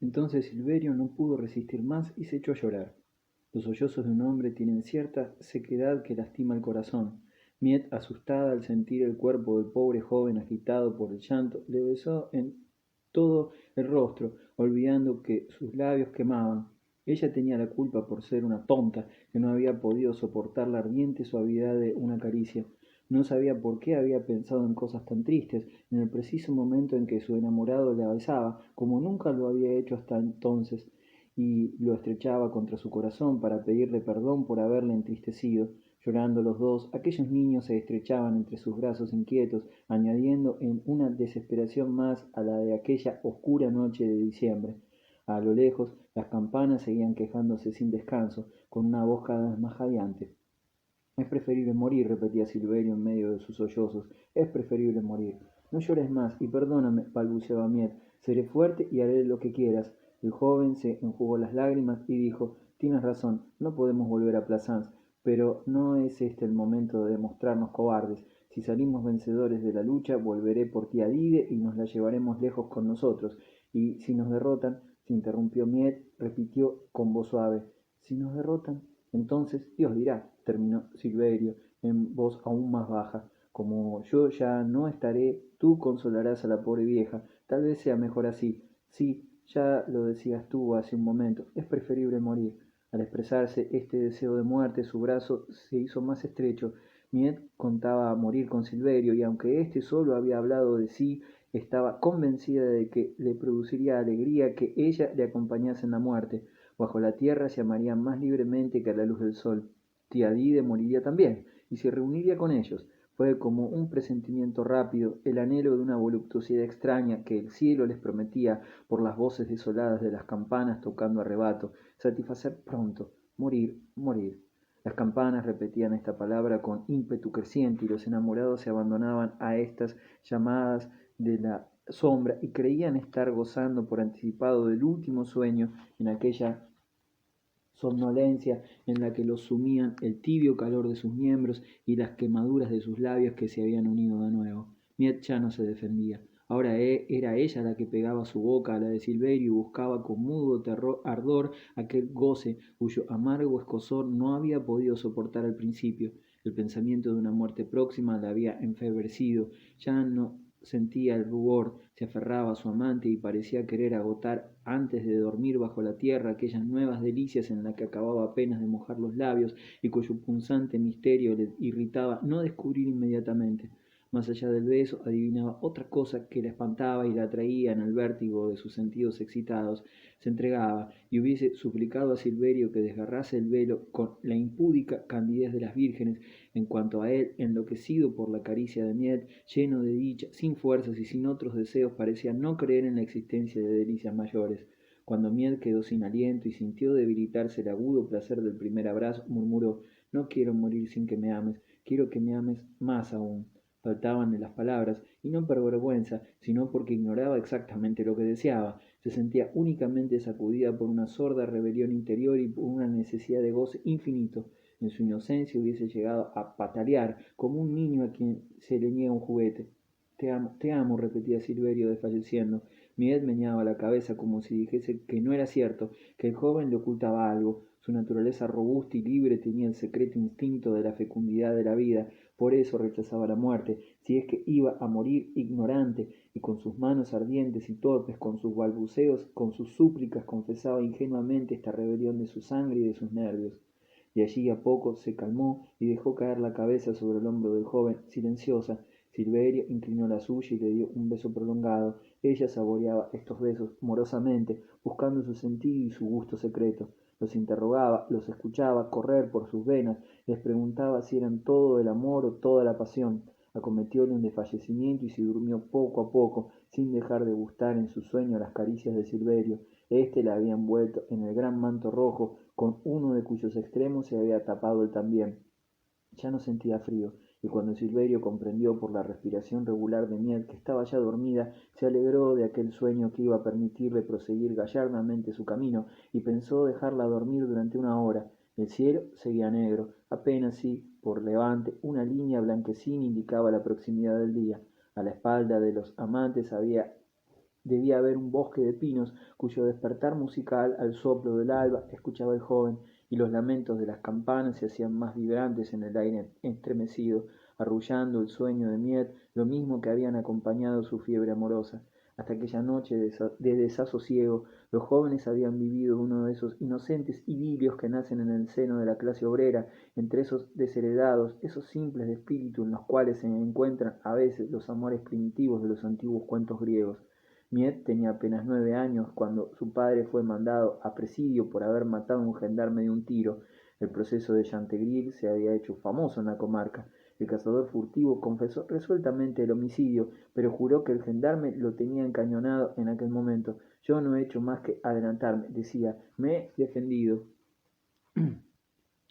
Entonces Silverio no pudo resistir más y se echó a llorar. Los sollozos de un hombre tienen cierta sequedad que lastima el corazón. Miet, asustada al sentir el cuerpo del pobre joven agitado por el llanto, le besó en todo el rostro, olvidando que sus labios quemaban. Ella tenía la culpa por ser una tonta, que no había podido soportar la ardiente suavidad de una caricia. No sabía por qué había pensado en cosas tan tristes, en el preciso momento en que su enamorado la besaba, como nunca lo había hecho hasta entonces, y lo estrechaba contra su corazón para pedirle perdón por haberle entristecido. Llorando los dos, aquellos niños se estrechaban entre sus brazos inquietos, añadiendo en una desesperación más a la de aquella oscura noche de diciembre. A lo lejos, las campanas seguían quejándose sin descanso, con una voz cada vez más jadeante. Es preferible morir, repetía Silverio en medio de sus sollozos. Es preferible morir. No llores más y perdóname, balbuceaba Miet. Seré fuerte y haré lo que quieras. El joven se enjugó las lágrimas y dijo: Tienes razón, no podemos volver a Plassans, pero no es este el momento de demostrarnos cobardes. Si salimos vencedores de la lucha, volveré por tía Dide y nos la llevaremos lejos con nosotros. Y si nos derrotan, se interrumpió Miet, repitió con voz suave: Si nos derrotan, entonces Dios dirá, terminó Silverio en voz aún más baja, como yo ya no estaré, tú consolarás a la pobre vieja, tal vez sea mejor así. Sí, ya lo decías tú hace un momento, es preferible morir. Al expresarse este deseo de muerte, su brazo se hizo más estrecho. Miet contaba morir con Silverio, y aunque éste solo había hablado de sí, estaba convencida de que le produciría alegría que ella le acompañase en la muerte. Bajo la tierra se amarían más libremente que a la luz del sol. Tía Dide moriría también, y se reuniría con ellos. Fue como un presentimiento rápido, el anhelo de una voluptuosidad extraña que el cielo les prometía por las voces desoladas de las campanas tocando a rebato, satisfacer pronto, morir, morir. Las campanas repetían esta palabra con ímpetu creciente y los enamorados se abandonaban a estas llamadas de la sombra y creían estar gozando por anticipado del último sueño en aquella somnolencia en la que los sumían el tibio calor de sus miembros y las quemaduras de sus labios que se habían unido de nuevo. Miet ya no se defendía. Ahora era ella la que pegaba su boca a la de Silverio y buscaba con mudo ardor aquel goce cuyo amargo escozor no había podido soportar al principio. El pensamiento de una muerte próxima la había enfebrecido. Ya no sentía el rubor, se aferraba a su amante y parecía querer agotar antes de dormir bajo la tierra aquellas nuevas delicias en las que acababa apenas de mojar los labios y cuyo punzante misterio le irritaba no descubrir inmediatamente. Más allá del beso, adivinaba otra cosa que la espantaba y la atraía en el vértigo de sus sentidos excitados. Se entregaba, y hubiese suplicado a Silverio que desgarrase el velo con la impúdica candidez de las vírgenes, en cuanto a él, enloquecido por la caricia de Miel, lleno de dicha, sin fuerzas y sin otros deseos, parecía no creer en la existencia de delicias mayores. Cuando Miel quedó sin aliento y sintió debilitarse el agudo placer del primer abrazo, murmuró: No quiero morir sin que me ames, quiero que me ames más aún. Faltaban las palabras, y no por vergüenza, sino porque ignoraba exactamente lo que deseaba. Se sentía únicamente sacudida por una sorda rebelión interior y por una necesidad de goce infinito. En su inocencia hubiese llegado a patalear como un niño a quien se le niega un juguete. Te amo, repetía Silverio desfalleciendo. Miguel meneaba la cabeza como si dijese que no era cierto, que el joven le ocultaba algo. Su naturaleza robusta y libre tenía el secreto instinto de la fecundidad de la vida, por eso rechazaba la muerte, si es que iba a morir ignorante, y con sus manos ardientes y torpes, con sus balbuceos, con sus súplicas, confesaba ingenuamente esta rebelión de su sangre y de sus nervios. Y allí a poco se calmó y dejó caer la cabeza sobre el hombro del joven, silenciosa. Silverio inclinó la suya y le dio un beso prolongado. Ella saboreaba estos besos morosamente, buscando su sentido y su gusto secreto. Los interrogaba, los escuchaba correr por sus venas, les preguntaba si eran todo el amor o toda la pasión. Acometióle un desfallecimiento y se durmió poco a poco, sin dejar de gustar en su sueño las caricias de Silverio. Este la había envuelto en el gran manto rojo, con uno de cuyos extremos se había tapado él también. Ya no sentía frío, y cuando Silverio comprendió por la respiración regular de Miel que estaba ya dormida, se alegró de aquel sueño que iba a permitirle proseguir gallardamente su camino, y pensó dejarla dormir durante una hora. El cielo seguía negro, apenas si, por levante, una línea blanquecina indicaba la proximidad del día. A la espalda de los amantes había Debía haber un bosque de pinos cuyo despertar musical al soplo del alba escuchaba el joven, y los lamentos de las campanas se hacían más vibrantes en el aire estremecido, arrullando el sueño de Miet, lo mismo que habían acompañado su fiebre amorosa. Hasta aquella noche de desasosiego, los jóvenes habían vivido uno de esos inocentes idilios que nacen en el seno de la clase obrera, entre esos desheredados, esos simples de espíritu en los cuales se encuentran a veces los amores primitivos de los antiguos cuentos griegos. Miet tenía apenas 9 años cuando su padre fue mandado a presidio por haber matado a un gendarme de un tiro. El proceso de Chantegrill se había hecho famoso en la comarca. El cazador furtivo confesó resueltamente el homicidio, pero juró que el gendarme lo tenía encañonado en aquel momento. Yo no he hecho más que adelantarme, decía, me he defendido.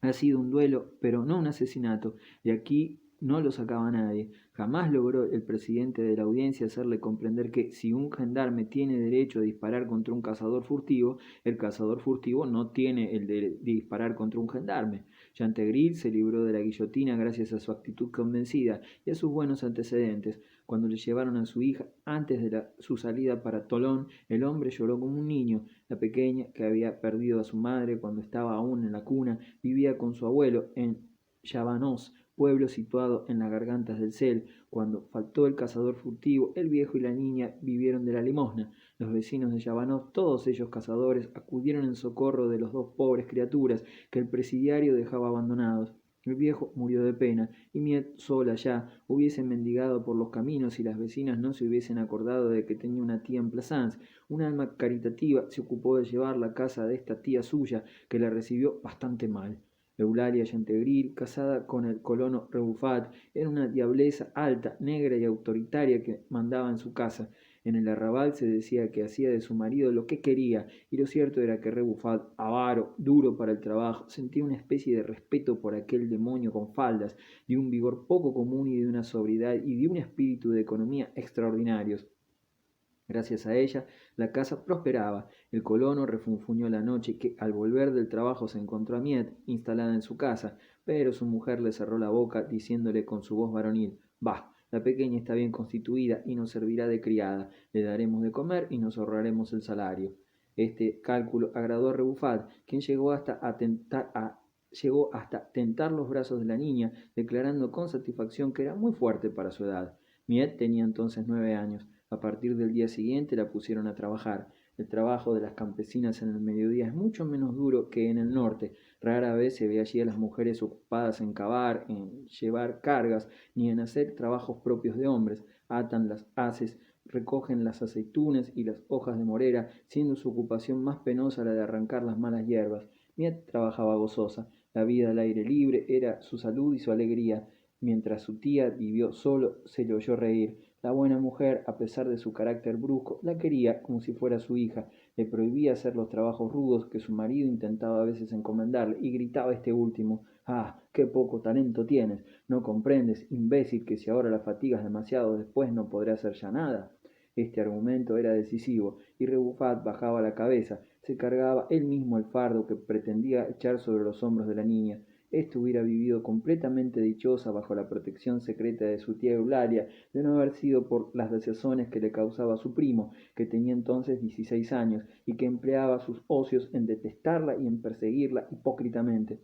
Ha sido un duelo, pero no un asesinato, y aquí no lo sacaba nadie. Jamás logró el presidente de la audiencia hacerle comprender que si un gendarme tiene derecho a disparar contra un cazador furtivo, el cazador furtivo no tiene el de disparar contra un gendarme. Chantegrill se libró de la guillotina gracias a su actitud convencida y a sus buenos antecedentes. Cuando le llevaron a su hija antes de su salida para Tolón, el hombre lloró como un niño. La pequeña, que había perdido a su madre cuando estaba aún en la cuna, vivía con su abuelo en Llavanos, pueblo situado en las gargantas del Sel. Cuando faltó el cazador furtivo, el viejo y la niña vivieron de la limosna. Los vecinos de Llavanos, todos ellos cazadores, acudieron en socorro de las dos pobres criaturas que el presidiario dejaba abandonados. El viejo murió de pena, y Miet, sola ya, hubiese mendigado por los caminos si las vecinas no se hubiesen acordado de que tenía una tía en Plassans. Un alma caritativa se ocupó de llevarla a casa de esta tía suya, que la recibió bastante mal. Eulalia Chantegrill, casada con el colono Rebuffat, era una diableza alta, negra y autoritaria que mandaba en su casa. En el arrabal se decía que hacía de su marido lo que quería, y lo cierto era que Rebuffat, avaro, duro para el trabajo, sentía una especie de respeto por aquel demonio con faldas, de un vigor poco común y de una sobriedad y de un espíritu de economía extraordinarios. Gracias a ella, la casa prosperaba. El colono refunfuñó la noche que al volver del trabajo se encontró a Miet instalada en su casa, pero su mujer le cerró la boca diciéndole con su voz varonil: «Bah, la pequeña está bien constituida y nos servirá de criada, le daremos de comer y nos ahorraremos el salario». Este cálculo agradó a Rebufat, quien llegó hasta tentar los brazos de la niña, declarando con satisfacción que era muy fuerte para su edad. Miet tenía entonces 9 años. A partir del día siguiente la pusieron a trabajar. El trabajo de las campesinas en el mediodía es mucho menos duro que en el norte. Rara vez se ve allí a las mujeres ocupadas en cavar, en llevar cargas, ni en hacer trabajos propios de hombres. Atan las haces, recogen las aceitunas y las hojas de morera, siendo su ocupación más penosa la de arrancar las malas hierbas. Miet trabajaba gozosa. La vida al aire libre era su salud y su alegría. Mientras su tía vivió solo, se le oyó reír. La buena mujer, a pesar de su carácter brusco, la quería como si fuera su hija, le prohibía hacer los trabajos rudos que su marido intentaba a veces encomendarle, y gritaba este último: «¡Ah, qué poco talento tienes! ¿No comprendes, imbécil, que si ahora la fatigas demasiado después no podré hacer ya nada?». Este argumento era decisivo, y Rebufat bajaba la cabeza, se cargaba él mismo el fardo que pretendía echar sobre los hombros de la niña. Éste hubiera vivido completamente dichosa bajo la protección secreta de su tía Eulalia, de no haber sido por las desazones que le causaba su primo, que tenía entonces 16 años, y que empleaba sus ocios en detestarla y en perseguirla hipócritamente.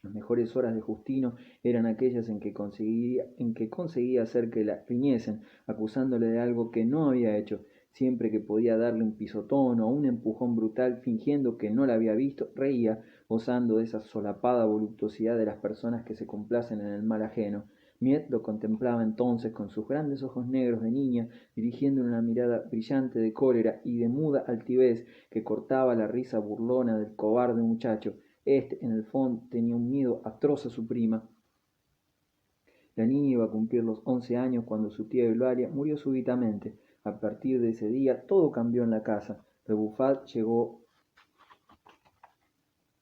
Las mejores horas de Justino eran aquellas en que conseguía hacer que la riñesen, acusándole de algo que no había hecho. Siempre que podía darle un pisotón o un empujón brutal, fingiendo que no la había visto, reía, gozando de esa solapada voluptuosidad de las personas que se complacen en el mal ajeno. Miet lo contemplaba entonces con sus grandes ojos negros de niña, dirigiéndole una mirada brillante de cólera y de muda altivez que cortaba la risa burlona del cobarde muchacho. Este, en el fondo, tenía un miedo atroz a su prima. La niña iba a cumplir los 11 años cuando su tía Eulalia murió súbitamente. A partir de ese día todo cambió en la casa. Rebufat llegó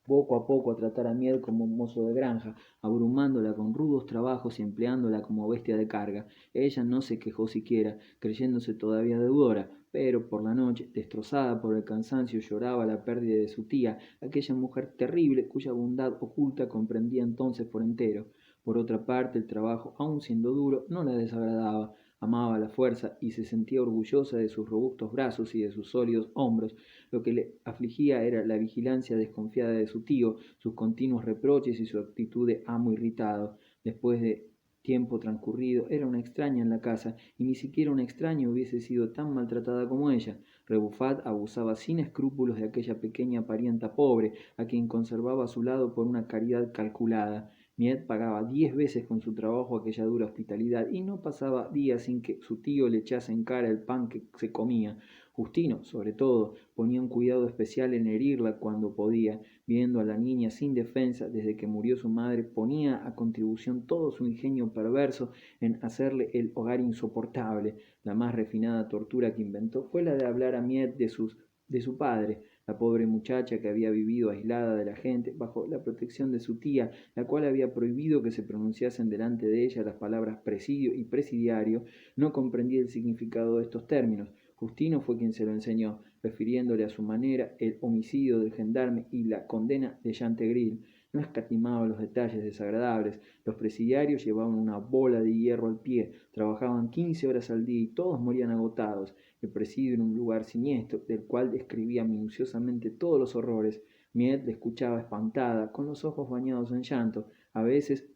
poco a poco a tratar a Miel como un mozo de granja, abrumándola con rudos trabajos y empleándola como bestia de carga. Ella no se quejó siquiera, creyéndose todavía deudora, pero por la noche, destrozada por el cansancio, lloraba la pérdida de su tía, aquella mujer terrible cuya bondad oculta comprendía entonces por entero. Por otra parte, el trabajo, aun siendo duro, no la desagradaba. Amaba la fuerza y se sentía orgullosa de sus robustos brazos y de sus sólidos hombros. Lo que le afligía era la vigilancia desconfiada de su tío, sus continuos reproches y su actitud de amo irritado. Después de tiempo transcurrido, era una extraña en la casa, y ni siquiera una extraña hubiese sido tan maltratada como ella. Rebufat abusaba sin escrúpulos de aquella pequeña parienta pobre, a quien conservaba a su lado por una caridad calculada. Miet pagaba 10 veces con su trabajo aquella dura hospitalidad, y no pasaba día sin que su tío le echase en cara el pan que se comía. Justino, sobre todo, ponía un cuidado especial en herirla cuando podía. Viendo a la niña sin defensa desde que murió su madre, ponía a contribución todo su ingenio perverso en hacerle el hogar insoportable. La más refinada tortura que inventó fue la de hablar a Miet de su padre, la pobre muchacha que había vivido aislada de la gente, bajo la protección de su tía, la cual había prohibido que se pronunciasen delante de ella las palabras presidio y presidiario. No comprendía el significado de estos términos. Justino fue quien se lo enseñó, refiriéndole a su manera el homicidio del gendarme y la condena de Chantegrill. No escatimaba los detalles desagradables. Los presidiarios llevaban una bola de hierro al pie, trabajaban 15 horas al día y todos morían agotados. El presidio era un lugar siniestro, del cual describía minuciosamente todos los horrores. Miet le escuchaba espantada, con los ojos bañados en llanto. A veces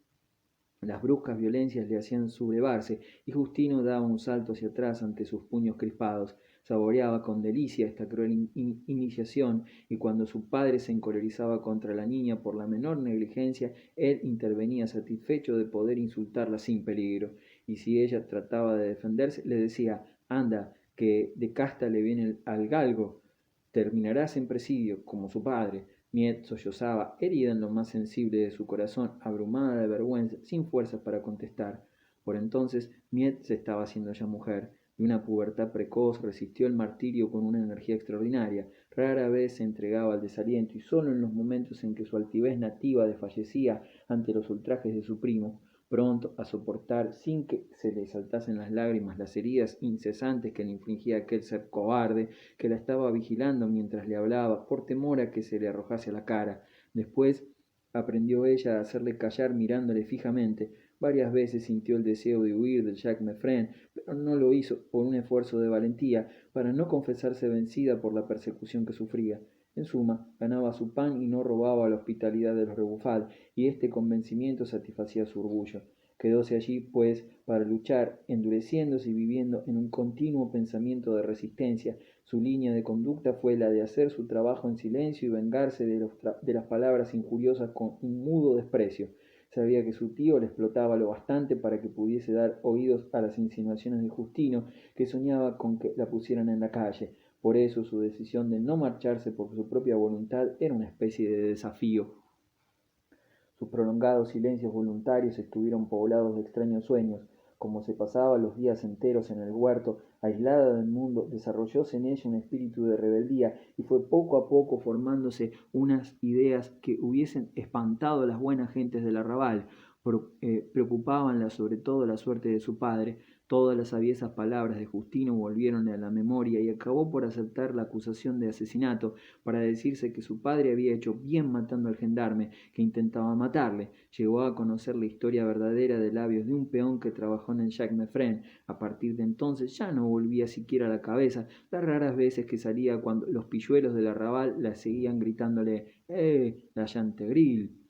las bruscas violencias le hacían sublevarse, y Justino daba un salto hacia atrás ante sus puños crispados. Saboreaba con delicia esta cruel iniciación, y cuando su padre se encolerizaba contra la niña por la menor negligencia, él intervenía satisfecho de poder insultarla sin peligro. Y si ella trataba de defenderse, le decía: anda, que de casta le viene al galgo, terminarás en presidio, como su padre. Miet sollozaba, herida en lo más sensible de su corazón, abrumada de vergüenza, sin fuerzas para contestar. Por entonces Miet se estaba haciendo ya mujer. De una pubertad precoz resistió el martirio con una energía extraordinaria. Rara vez se entregaba al desaliento, y sólo en los momentos en que su altivez nativa desfallecía ante los ultrajes de su primo, pronto a soportar sin que se le saltasen las lágrimas las heridas incesantes que le infligía aquel ser cobarde que la estaba vigilando mientras le hablaba, por temor a que se le arrojase a la cara. Después aprendió ella a hacerle callar mirándole fijamente. Varias veces sintió el deseo de huir del Jacques Meffren, pero no lo hizo por un esfuerzo de valentía, para no confesarse vencida por la persecución que sufría. En suma, ganaba su pan y no robaba la hospitalidad de los Rebufal, y este convencimiento satisfacía su orgullo. Quedóse allí, pues, para luchar, endureciéndose y viviendo en un continuo pensamiento de resistencia. Su línea de conducta fue la de hacer su trabajo en silencio y vengarse de las palabras injuriosas con un mudo desprecio. Sabía que su tío le explotaba lo bastante para que pudiese dar oídos a las insinuaciones de Justino, que soñaba con que la pusieran en la calle. Por eso su decisión de no marcharse por su propia voluntad era una especie de desafío. Sus prolongados silencios voluntarios estuvieron poblados de extraños sueños. Como se pasaba los días enteros en el huerto, aislada del mundo, desarrollóse en ella un espíritu de rebeldía, y fue poco a poco formándose unas ideas que hubiesen espantado a las buenas gentes del arrabal. Preocupábanla sobre todo la suerte de su padre. Todas las aviesas palabras de Justino volvieronle a la memoria, y acabó por aceptar la acusación de asesinato, para decirse que su padre había hecho bien matando al gendarme que intentaba matarle. Llegó a conocer la historia verdadera de labios de un peón que trabajó en el Jacques Meffren. A partir de entonces ya no volvía siquiera a la cabeza las raras veces que salía cuando los pilluelos del arrabal la seguían gritándole: la Chantegrill.